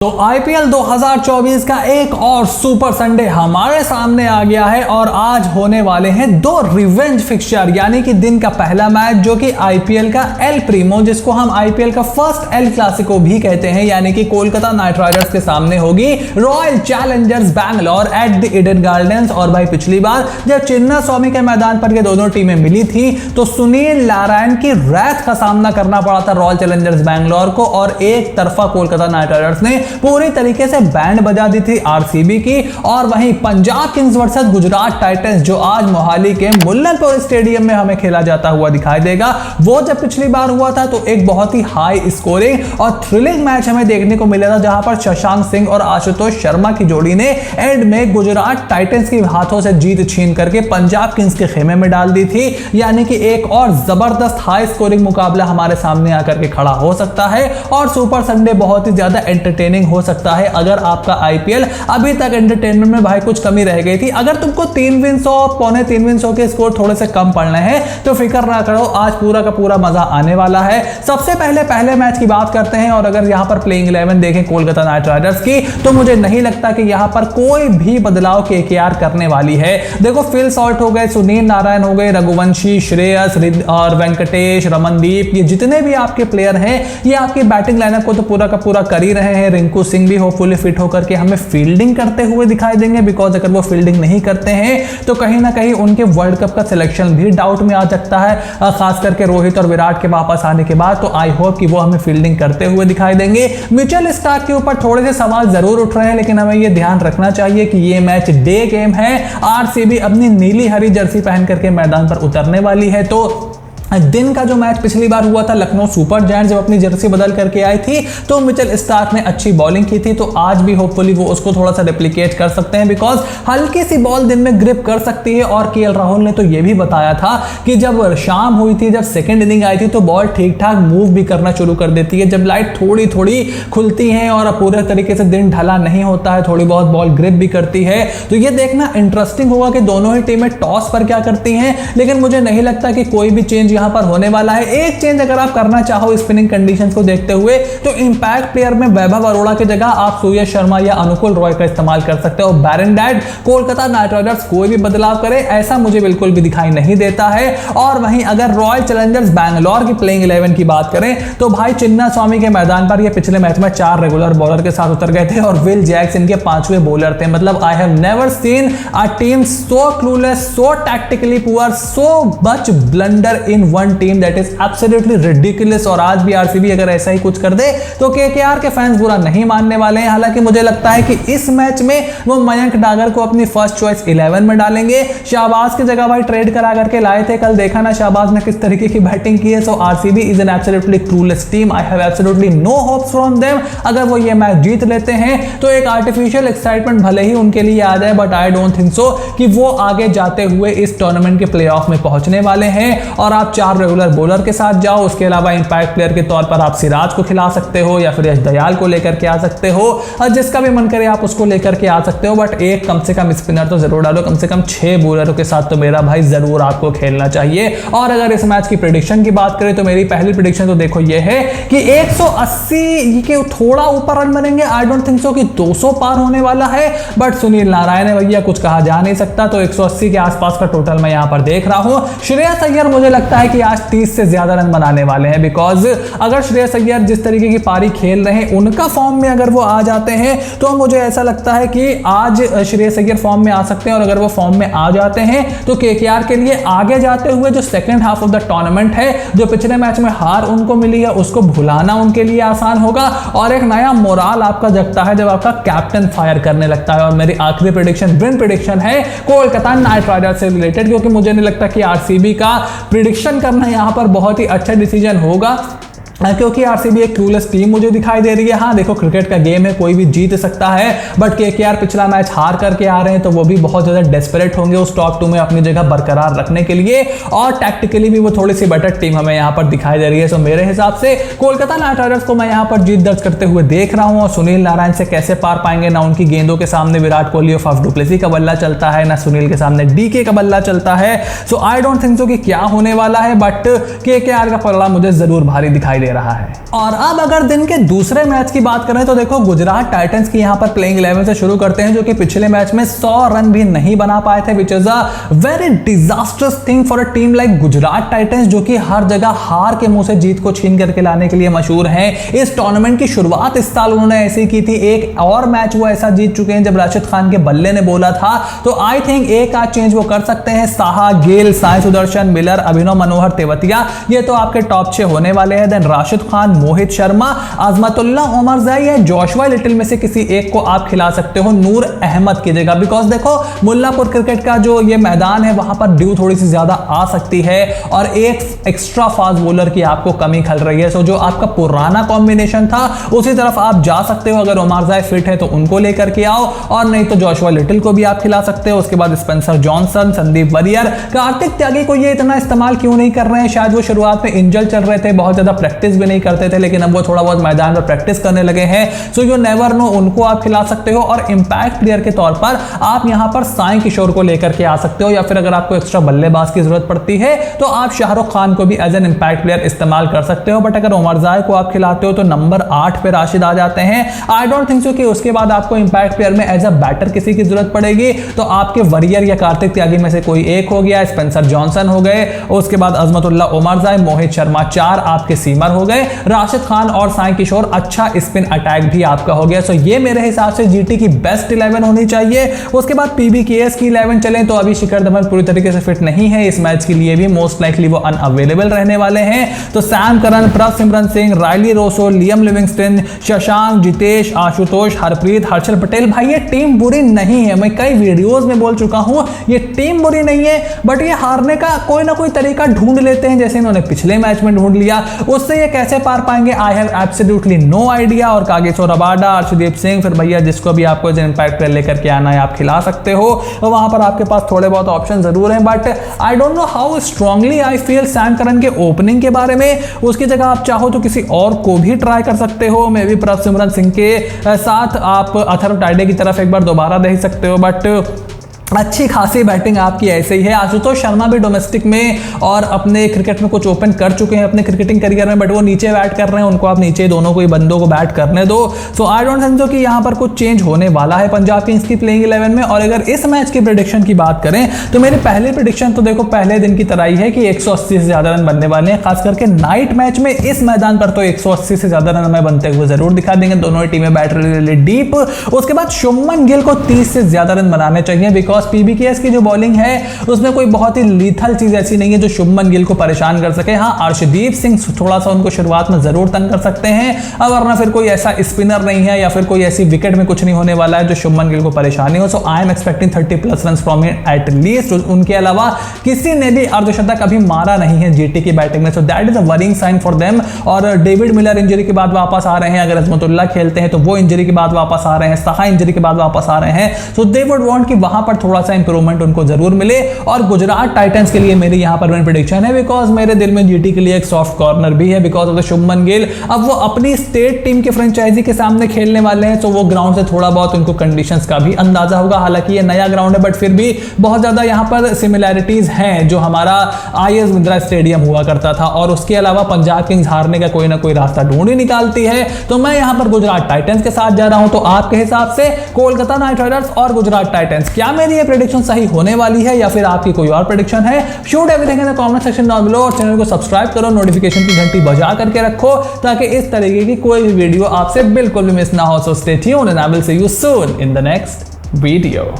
तो आईपीएल 2024 का एक और सुपर संडे हमारे सामने आ गया है और आज होने वाले हैं दो रिवेंज फिक्सचर, यानी कि दिन का पहला मैच जो कि आईपीएल का एल प्रीमो, जिसको हम आईपीएल का फर्स्ट एल क्लासिको भी कहते हैं, यानी कि कोलकाता नाइट राइडर्स के सामने होगी royal Challengers Bangalore at the Eden gardens. और भाई पिछली बार जब चिन्ना स्वामी के मैदान पर ये दोनों टीमें मिली थी तो सुनील नारायण की रैथ का सामना करना पड़ा था रॉयल चैलेंजर्स बैंगलोर को, और एक तरफा कोलकाता नाइट राइडर्स ने पूरी तरीके से बैंड बजा दी थी आरसीबी की। और वहीं Punjab Kings versus Gujarat Titans जो आज मोहाली के मुल्लनपुर स्टेडियम में हमें खेला जाता हुआ दिखाई देगा, वो जब पिछली बार हुआ था तो एक बहुत ही हाई स्कोरिंग और थ्रिलिंग मैच हमें देखने को मिला था, जहां पर शशांक सिंह और आशुतोष शर्मा की जोड़ी ने एंड में गुजरात टाइटंस के हाथों से जीत छीन करके पंजाब किंग्स के खेमे में डाल दी थी। यानी कि एक और जबरदस्त हाई स्कोरिंग मुकाबला हमारे सामने आकर के खड़ा हो सकता है और सुपर संडे बहुत ही ज्यादा एंटरटेनिंग हो सकता है। अगर आपका आईपीएल अभी तक एंटरटेनमेंट में भाई कुछ कमी रह गई थी, अगर तुमको 3 विन 100 पौने 3 विन 100 के स्कोर थोड़े से कम पड़ने हैं तो फिक्र ना करो, आज पूरा का पूरा मजा आने वाला है। सबसे पहले मैच की बात करते हैं और अगर यहां पर प्लेइंग 11 देखें कोलकाता नाइट राइडर्स की तो मुझे नहीं लगता कि यहां पर कोई भी बदलाव केकेआर करने वाली है। देखो फिल सॉल्ट हो गए, सुनील नारायण हो गए, रघुवंशी, श्रेयस और वेंकटेश, रमनदीप, ये जितने भी आपके प्लेयर हैं ये आपकी बैटिंग लाइनअप को तो पूरा का पूरा कर ही रहे हैं। रिंकू सिंह भी होपफुली फिट होकर के हमें फील्डिंग करते हुए दिखाई देंगे, बिकॉज अगर वो फील्डिंग नहीं करते हैं तो कहीं ना कहीं उनके वर्ल्ड कप का सिलेक्शन भी डाउट में आ सकता है, खास करके रोहित और विराट के वापस आने के बाद। तो आई होप कि वो हमें फील्डिंग करते हुए दिखाई देंगे। मिचेल स्टार्क के ऊपर थोड़े से सवाल जरूर उठ रहे हैं, लेकिन हमें यह ध्यान रखना चाहिए कि ये मैच डे गेम है। आरसीबी अपनी नीली हरी जर्सी पहन करके मैदान पर उतरने वाली है। तो दिन का जो मैच पिछली बार हुआ था लखनऊ सुपर जायंट्स जब अपनी जर्सी बदल करके आई थी तो मिचेल स्टार्क ने अच्छी बॉलिंग की थी, तो आज भी होपफुली वो उसको थोड़ा सा रेप्लिकेट कर सकते हैं, बिकॉज हल्की सी बॉल दिन में ग्रिप कर सकती है। और केएल राहुल ने तो ये भी बताया था कि जब शाम हुई थी, जब सेकेंड इनिंग आई थी तो बॉल ठीक ठाक मूव भी करना शुरू कर देती है। जब लाइट थोड़ी थोड़ी खुलती है और पूरे तरीके से दिन ढला नहीं होता है, थोड़ी बहुत बॉल ग्रिप भी करती है। तो ये देखना इंटरेस्टिंग होगा कि दोनों ही टीमें टॉस पर क्या करती हैं, लेकिन मुझे नहीं लगता कि कोई भी चेंज यहां पर होने वाला है। एक चेंज अगर आप करना चाहो स्पिनिंग कंडीशंस को देखते हुए तो इंपैक्ट प्लेयर में वैभव अरोड़ा की जगह आप सूर्य शर्मा या अनुकुल रॉय का इस्तेमाल कर सकते हो। बैरन डैड कोलकाता नाइट राइडर्स कोई भी बदलाव करे ऐसा मुझे बिल्कुल भी दिखाई नहीं देता है। और वहीं अगर रॉयल चैलेंजर्स बैंगलोर की प्लेइंग 11 की बात करें तो भाई चिन्ना स्वामी के मैदान पर ये पिछले मैच में 4 रेगुलर बॉलर के साथ उतर गए थे और विल जैक्स इनके 5वें बॉलर थे। मतलब I have never seen a team so clueless, so tactically poor, so much blunder in one team that is absolutely ridiculous. और आज भी आरसीबी अगर ऐसा ही कुछ कर दे तो केकेआर के फैंस बुरा नहीं मानने वाले हैं। हालांकि मुझे लगता है कि इस मैच में वो मयंक डागर को अपनी फर्स्ट चॉइस 11 में डालेंगे। शाहबाज की जगह भाई ट्रेड करा करके लाए थे, कल देखा ना शाहबाज ने किस तरीके की बैटिंग की है। So RCB is an absolutely clueless team, I have absolutely no hopes from them. अगर वो ये मैच जीत लेते हैं तो एक आर्टिफिशियल एक्साइटमेंट भले ही उनके लिए आ जाए, but I don't think so कि वो आगे जाते हुए इस टूर्नामेंट के प्लेऑफ में पहुंचने वाले हैं। और आप 4 रेगुलर बॉलर के साथ जाओ, उसके अलावा इंपैक्ट प्लेयर के तौर पर आप सिराज को खिला सकते हो या फिर यश दयाल को लेकर के आ सकते हो, और जिसका भी मन करे आप उसको लेकर के आ सकते हो। बट एक कम से कम स्पिनर तो जरूर डालो, कम से कम 6 बॉलरों के साथ तो मेरा भाई जरूर आपको खेलना चाहिए। और अगर इस मैच की प्रेडिक्शन की बात करें तो मेरी पहली प्रेडिक्शन तो देखो ये है कि 180 के थोड़ा ऊपर रन बनेंगे। आई डोंट थिंक सो कि 200 पार होने वाला है, बट सुनील नारायण है भैया, कुछ कहा जा नहीं सकता। तो 180 के आसपास का टोटल मैं यहां पर देख रहा हूं। श्रेयस अय्यर मुझे लगता है कि आज 30 से ज्यादा रन बनाने वाले हैं, बिकॉज अगर श्रेयस अय्यर जिस तरीके की पारी खेल रहे हैं उनका फॉर्म में अगर वो आ जाते हैं तो मुझे ऐसा लगता है कि आज श्रेयस अय्यर फॉर्म में आ सकते हैं। और अगर वो फॉर्म में आ जाते हैं तो केकेआर के लिए आगे जाते हुए जो second half of the tournament है, जो पिछले मैच में हार उनको मिली है, उसको भुलाना उनके लिए आसान होगा और एक नया मोराल आपका जगता है जब आपका कैप्टन फायर करने लगता है। और मेरी आखिरी प्रेडिक्शन विन प्रेडिक्शन है कोलकाता नाइट राइडर्स से रिलेटेड, क्योंकि मुझे नहीं लगता कि आरसीबी का प्रेडिक्शन करना यहां पर बहुत ही अच्छा डिसीजन होगा, क्योंकि आरसीबी एक क्लूलेस टीम मुझे दिखाई दे रही है। हाँ देखो क्रिकेट का गेम है, कोई भी जीत सकता है, बट केकेआर पिछला मैच हार करके आ रहे हैं तो वो भी बहुत ज्यादा डेस्परेट होंगे उस टॉप 2 में अपनी जगह बरकरार रखने के लिए, और टैक्टिकली भी वो थोड़ी सी बेटर टीम हमें यहाँ पर दिखाई दे रही है। सो मेरे हिसाब से कोलकाता नाइट राइडर्स को मैं यहाँ पर जीत दर्ज करते हुए देख रहा हूँ। और सुनील नारायण से कैसे पार पाएंगे, ना उनकी गेंदों के सामने विराट कोहली और फाफ डुप्लेसी का बल्ला चलता है, ना सुनील के सामने डीके का बल्ला चलता है। सो आई डोंट थिंक सो कि क्या होने वाला है, बट केकेआर का परिणाम मुझे जरूर भारी दिखाई दे दे रहा है। और अब अगर दिन के दूसरे मैच की बात करें तो देखो गुजरात टाइटंस की यहाँ पर प्लेइंग 11 से शुरू करते हैं, जो कि पिछले मैच में 100 रन भी नहीं बना पाए थे, which is a very disasters thing for a team like Gujarat Titans, जो कि हर जगह हार के मुंह से जीत को छीन करके लाने के लिए मशहूर है। इस टूर्नामेंट की शुरुआत इस साल उन्होंने ऐसी की थी, एक और मैच वो ऐसा जीत चुके हैं जब राशिद खान के बल्ले ने बोला था। तो आई थिंक एक आध चेंज वो कर सकते हैं। साहा, गेल, साई सुदर्शन, मिलर, अभिनव मनोहर तेवतिया, ये तो आपके टॉप 6 होने वाले हैं। देन राशिद खान, मोहित शर्मा, अजमतुल्ला उमरजाई या जोशुआ लिटिल में से किसी एक को आप खिला सकते हो नूर अहमद की जगह, बिकॉज देखो मुल्लापुर क्रिकेट का जो ये मैदान है वहां पर ड्यू थोड़ी सी ज्यादा आ सकती है और एक एक्स्ट्रा फास्ट बॉलर की आपको कमी खल रही है। सो जो आपका पुराना कॉम्बिनेशन था उसी तरफ आप जा सकते हो। अगर उमरजाई फिट है तो उनको लेकर के आओ, और नहीं तो जोशुआ लिटिल को भी आप खिला सकते हो। उसके बाद स्पेंसर जॉनसन, संदीप वरियर, कार्तिक त्यागी को ये इतना इस्तेमाल क्यों नहीं कर रहे हैं? शायद वो शुरुआत में इंजर्ड चल रहे थे, बहुत ज्यादा प्रैक्टिस भी नहीं करते थे, लेकिन अब वो थोड़ा बहुत मैदान पर प्रैक्टिस करने लगे हैं। सो यू नेवर नो, उनको आप खिला सकते हो। और इंपैक्ट प्लेयर के तौर पर आप यहां पर साई किशोर को लेकर के आ सकते हो, या फिर अगर आपको एक्स्ट्रा बल्लेबाज की जरूरत पड़ती है तो आप शाहरुख खान को भी एज एन इंपैक्ट प्लेयर इस्तेमाल कर सकते हो। बट अगर उमरजाई को आप खिलाते हो तो नंबर 8 पे राशिद आ जाते हैं। आई डोंट थिंक सो कि उसके बाद आपको इंपैक्ट प्लेयर में एज अ बैटर किसी की जरूरत पड़ेगी। तो आपके वरियर या कार्तिक त्यागी में से कोई एक हो गया, स्पेंसर जॉनसन हो गए, उसके बाद अजमतुल्ला उमरजाई, मोहित शर्मा 4 आपके सीमर हो गए, राशिद खान और साई किशोर, अच्छा स्पिन अटैक भी आपका हो गया। सो ये मेरे हिसाब से जीटी की बेस्ट 11 होनी चाहिए। उसके बाद पीबीकेएस की 11 चलें तो अभी शिखर धवन पूरी तरीके से फिट नहीं है इस मैच के लिए भी, मोस्ट लाइकली वो अनअवेलेबल रहने वाले हैं। तो Sam Curran, Prabhsimran Singh, Rilee Rossouw, Liam Livingstone, Shashank, Jitesh, Ashutosh, Harpreet, Harshal Patel, भाई ये टीम बुरी नहीं है। मैं कई वीडियोस में बोल चुका हूं ये टीम बुरी नहीं है, बट ये हारने का कोई ना कोई तरीका ढूंढ लेते हैं, जैसे इन्होंने पिछले मैच में ढूंढ लिया। उससे ये कैसे पार पाएंगे I have absolutely no idea. और कागिसो रबाडा, अर्शदीप सिंह, फिर भैया जिसको भी आपको इंपैक्ट प्लेयर लेकर के आना है आप खिला सकते हो। तो वहां पर आपके पास थोड़े बहुत ऑप्शन जरूर हैं, but I don't know how strongly I feel Sam Curran के ओपनिंग के बारे में। उसकी जगह आप चाहो तो किसी और को भी ट्राई कर सकते हो, मे बी प्रभसिमरन सिंह के साथ आप अथर्व टाइडे की तरफ एक बार दोबारा देख सकते हो, बट अच्छी खासी बैटिंग आपकी ऐसे ही है। आशुतोष शर्मा भी डोमेस्टिक में और अपने क्रिकेट में कुछ ओपन कर चुके हैं अपने क्रिकेटिंग करियर में, बट वो नीचे बैट कर रहे हैं, उनको आप नीचे दोनों को ही बंदों को बैट करने दो। सो आई डोंट थिंक कि यहाँ पर कुछ चेंज होने वाला है पंजाब किंग्स की प्लेइंग 11 में। और अगर इस मैच की प्रेडिक्शन की बात करें तो मेरी पहली प्रेडिक्शन तो देखो पहले दिन की तरह ही है कि 180 से ज्यादा रन बनने वाले हैं, खास करके नाइट मैच में इस मैदान पर तो 180 से ज्यादा रन हमें बनते हुए जरूर दिखा देंगे। दोनों ही टीमें बैट रही डीप। उसके बाद शुभमन गिल को 30 से ज्यादा रन बनाने चाहिए, बिकॉज पीबीकेएस की बॉलिंग है उसमें कोई बहुत ही लीथल चीज ऐसी नहीं है जो शुभमन गिल को परेशान कर सके। हाँ, अर्शदीप सिंह थोड़ा सा उनको शुरुआत में जरूर तंग कर सकते हैं, वरना फिर कोई ऐसा स्पिनर नहीं है या फिर कोई ऐसी विकेट में कुछ नहीं होने वाला है जो शुभमन गिल को परेशानी हो। So I am expecting 30+ run from at least. उनके अलावा किसी ने भी अर्धशतक अभी मारा नहीं है जीटी की बैटिंग में, so that is a worrying sign for them. और डेविड मिलर इंजरी के बाद वापस आ रहे हैं, अगर अजमतुल्ला खेलते हैं तो वो इंजरी के बाद वापस आ रहे हैं, साहा इंजरी के बाद वापस आ रहे हैं। सो दे वुड वांट कि वहां पर थोड़ा सा इंप्रूवमेंट उनको जरूर मिले। और गुजरात टाइटंस के लिए मेरी यहां पर विन प्रेडिक्शन है, बिकॉज मेरे दिल में जीटी के लिए एक सॉफ्ट कॉर्नर भी है because of the Shubman Gill. अब वो अपनी स्टेट टीम के फ्रेंचाइजी के सामने खेलने वाले हैं, तो वो ग्राउंड से थोड़ा बहुत उनको कंडीशंस का भी अंदाजा होगा। हालांकि ये नया ग्राउंड है, बट फिर भी बहुत ज्यादा यहां पर सिमिलैरिटीज हैं जो हमारा आईएस बिंद्रा स्टेडियम हुआ करता था। और उसके अलावा पंजाब किंग्स हारने का कोई ना कोई रास्ता ढूंढ ही निकालती है। तो मैं यहां पर गुजरात टाइटंस के साथ जा रहा हूं। तो आपके हिसाब से कोलकाता नाइट राइडर्स और गुजरात टाइटंस, क्या मेरी ये प्रेडिक्शन सही होने वाली है या फिर आपकी कोई और प्रेडिक्शन है? Shoot everything in the comment section down below. और चैनल को सब्सक्राइब करो, नोटिफिकेशन की घंटी बजा करके रखो ताकि इस तरीके की कोई भी वीडियो आपसे बिल्कुल भी मिस ना हो। So stay tuned and I will see you soon in the next video.